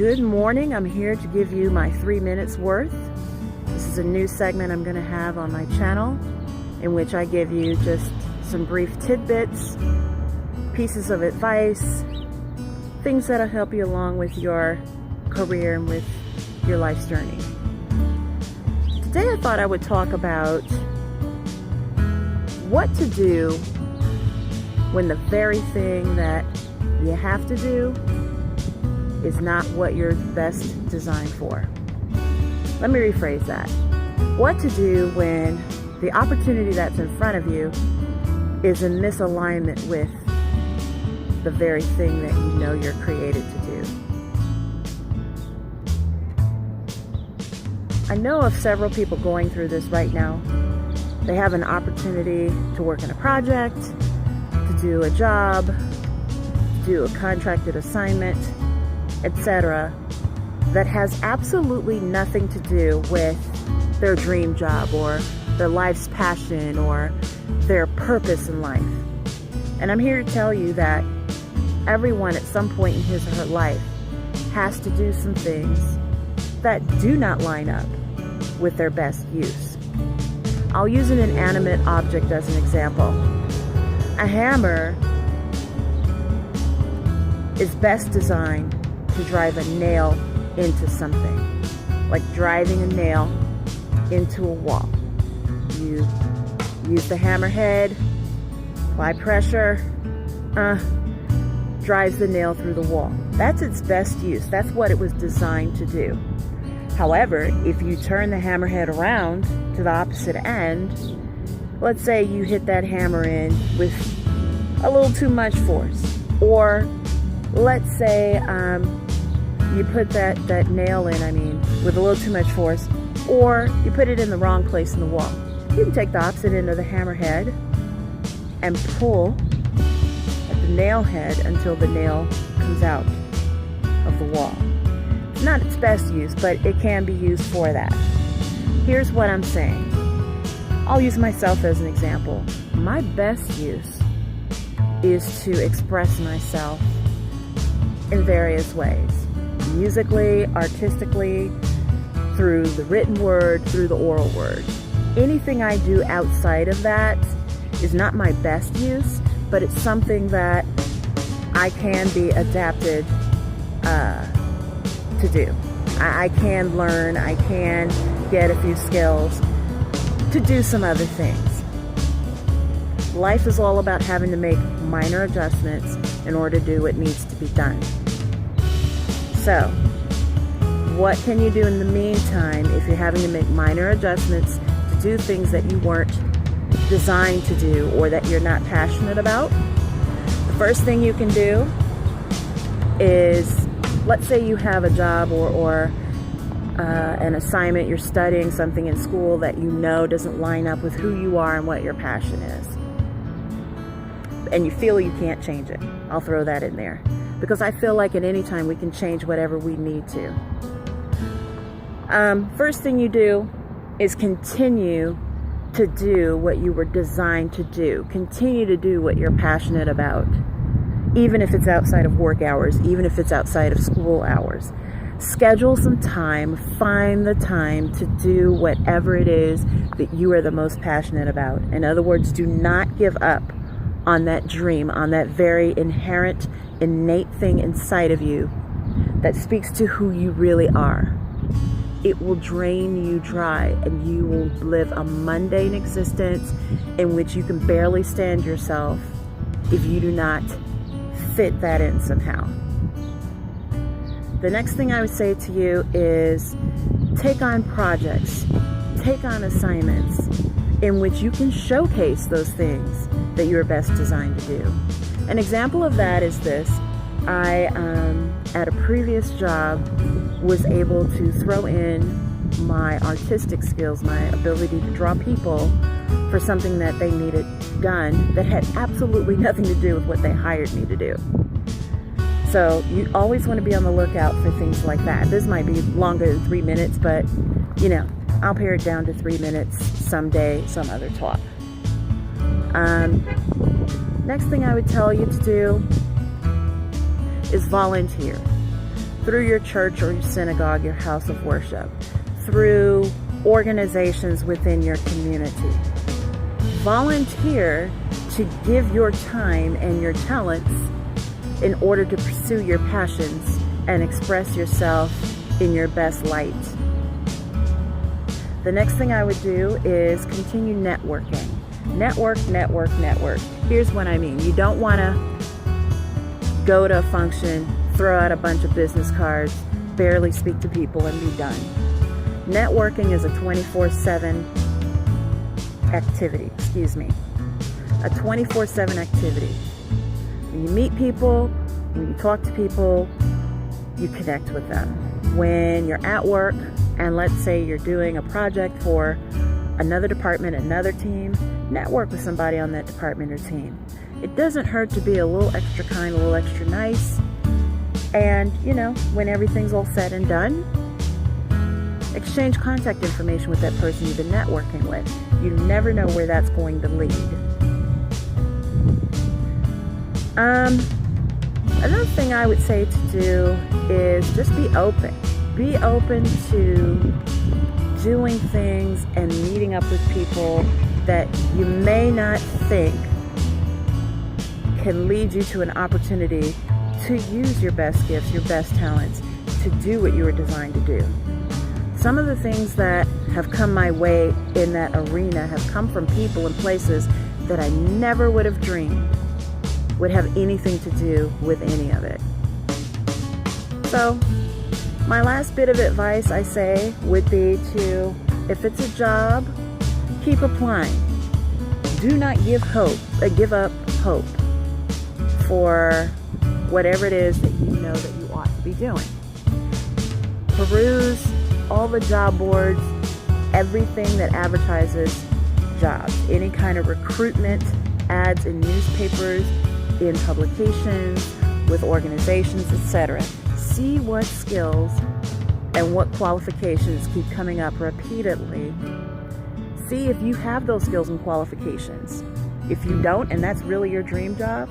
Good morning. I'm here to give you my 3 minutes worth. This is a new segment I'm going to have on my channel in which I give you just some brief tidbits, pieces of advice, things that'll help you along with your career and with your life's journey. Today I thought I would talk about what to do when the very thing that you have to do is not what you're best designed for. Let me rephrase that. What to do when the opportunity that's in front of you is in misalignment with the very thing that you know you're created to do. I know of several people going through this right now. They have an opportunity to work in a project, to do a job, to do a contracted assignment, etc., that has absolutely nothing to do with their dream job or their life's passion or their purpose in life. And I'm here to tell you that everyone at some point in his or her life has to do some things that do not line up with their best use. I'll use an inanimate object as an example. A hammer is best designed to drive a nail into something, like driving a nail into a wall. You use the hammerhead, apply pressure, drives the nail through the wall. That's its best use. That's what it was designed to do. However, if you turn the hammerhead around to the opposite end, let's say you hit that hammer in with a little too much force, or let's say you put that nail in, with a little too much force, or you put it in the wrong place in the wall. You can take the opposite end of the hammerhead and pull at the nail head until the nail comes out of the wall. It's not its best use, but it can be used for that. Here's what I'm saying. I'll use myself as an example. My best use is to express myself in various ways. Musically, artistically, through the written word, through the oral word. Anything I do outside of that is not my best use, but it's something that I can be adapted to do. I can learn, I can get a few skills to do some other things. Life is all about having to make minor adjustments in order to do what needs to be done. So, what can you do in the meantime if you're having to make minor adjustments to do things that you weren't designed to do or that you're not passionate about? The first thing you can do is, let's say you have a job or an assignment, you're studying something in school that you know doesn't line up with who you are and what your passion is. And you feel you can't change it. I'll throw that in there. Because I feel like at any time we can change whatever we need to. First thing you do is continue to do what you were designed to do. Continue to do what you're passionate about. Even if it's outside of work hours, even if it's outside of school hours. Schedule some time, find the time to do whatever it is that you are the most passionate about. In other words, do not give up on that dream, on that very inherent, innate thing inside of you that speaks to who you really are. It will drain you dry and you will live a mundane existence in which you can barely stand yourself if you do not fit that in somehow. The next thing I would say to you is take on projects, take on assignments in which you can showcase those things that you're best designed to do. An example of that is this. I, at a previous job, was able to throw in my artistic skills, my ability to draw people for something that they needed done that had absolutely nothing to do with what they hired me to do. So you always want to be on the lookout for things like that. This might be longer than 3 minutes, but I'll pare it down to 3 minutes someday, some other talk. Next thing I would tell you to do is volunteer. through your church or your synagogue, your house of worship, through organizations within your community. Volunteer to give your time and your talents in order to pursue your passions and express yourself in your best light. The next thing I would do is continue networking. Network. Here's what I mean. You don't want to go to a function, throw out a bunch of business cards, barely speak to people, and be done. Networking is a 24/7 activity. A 24/7 activity. When you meet people, when you talk to people, you connect with them. When you're at work, and let's say you're doing a project for another department, another team, network with somebody on that department or team. It doesn't hurt to be a little extra kind, a little extra nice. And, when everything's all said and done, exchange contact information with that person you've been networking with. You never know where that's going to lead. Another thing I would say to do is just be open. Be open to doing things and meeting up with people that you may not think can lead you to an opportunity to use your best gifts, your best talents, to do what you were designed to do. Some of the things that have come my way in that arena have come from people and places that I never would have dreamed would have anything to do with any of it. So, my last bit of advice, I say, would be to, if it's a job, keep applying. Do not give up hope for whatever it is that you know that you ought to be doing. Peruse all the job boards, everything that advertises jobs, any kind of recruitment ads in newspapers, in publications, with organizations, etc. See what skills and what qualifications keep coming up repeatedly. See if you have those skills and qualifications. If you don't, and that's really your dream job,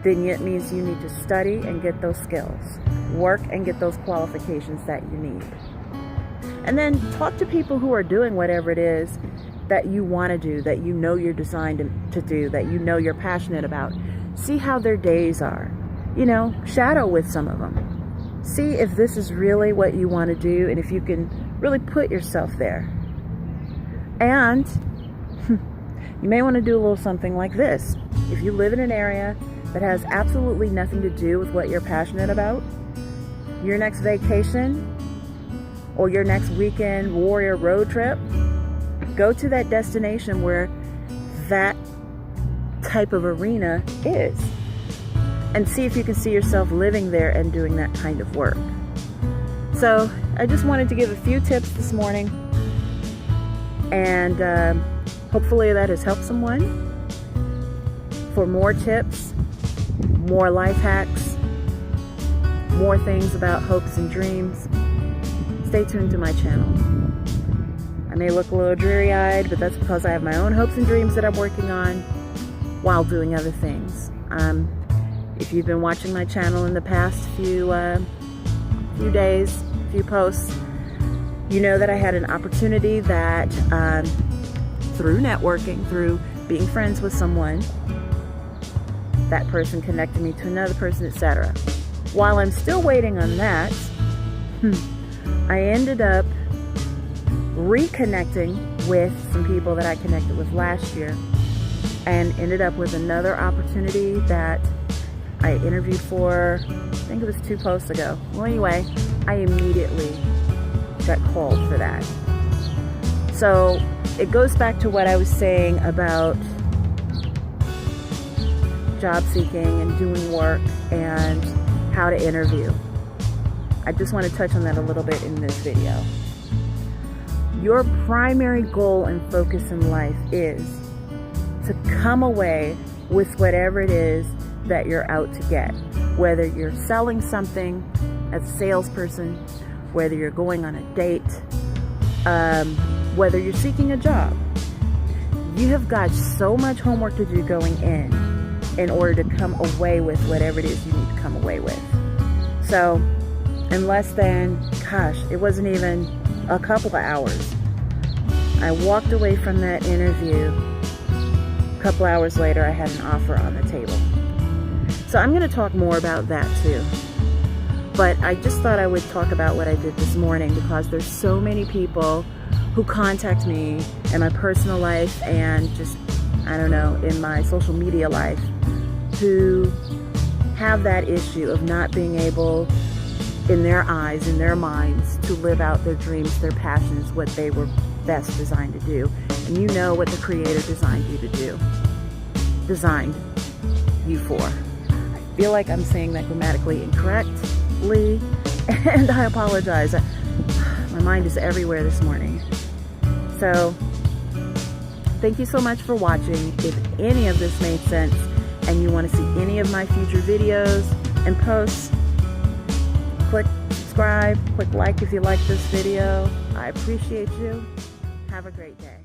then it means you need to study and get those skills, work and get those qualifications that you need. And then talk to people who are doing whatever it is that you want to do, that you know you're designed to do, that you know you're passionate about. See how their days are. Shadow with some of them. See if this is really what you want to do and if you can really put yourself there. And you may want to do a little something like this. If you live in an area that has absolutely nothing to do with what you're passionate about, your next vacation or your next weekend warrior road trip, go to that destination where that type of arena is and see if you can see yourself living there and doing that kind of work. So I just wanted to give a few tips this morning, and hopefully that has helped someone. For more tips, more life hacks, more things about hopes and dreams, stay tuned to my channel. I may look a little dreary-eyed, but that's because I have my own hopes and dreams that I'm working on while doing other things. If you've been watching my channel in the past few days, few posts, you know that I had an opportunity that through networking, through being friends with someone, that person connected me to another person, etc. While I'm still waiting on that, I ended up reconnecting with some people that I connected with last year and ended up with another opportunity that I interviewed for, I think it was 2 posts ago. Well, anyway, I immediately got called for that. So it goes back to what I was saying about job seeking and doing work and how to interview. I just want to touch on that a little bit in this video. Your primary goal and focus in life is to come away with whatever it is that you're out to get. Whether you're selling something as a salesperson, whether you're going on a date, whether you're seeking a job. You have got so much homework to do going in order to come away with whatever it is you need to come away with. So in less than, it wasn't even a couple of hours, I walked away from that interview. A couple hours later, I had an offer on the table. So I'm going to talk more about that too. But I just thought I would talk about what I did this morning, because there's so many people who contact me in my personal life and just, I don't know, in my social media life, who have that issue of not being able, in their eyes, in their minds, to live out their dreams, their passions, what they were best designed to do. And you know what the Creator designed you to do. Designed you for. I feel like I'm saying that grammatically incorrectly, and I apologize. My mind is everywhere this morning. So, thank you so much for watching. If any of this made sense and you want to see any of my future videos and posts, click subscribe, click like if you like this video. I appreciate you. Have a great day.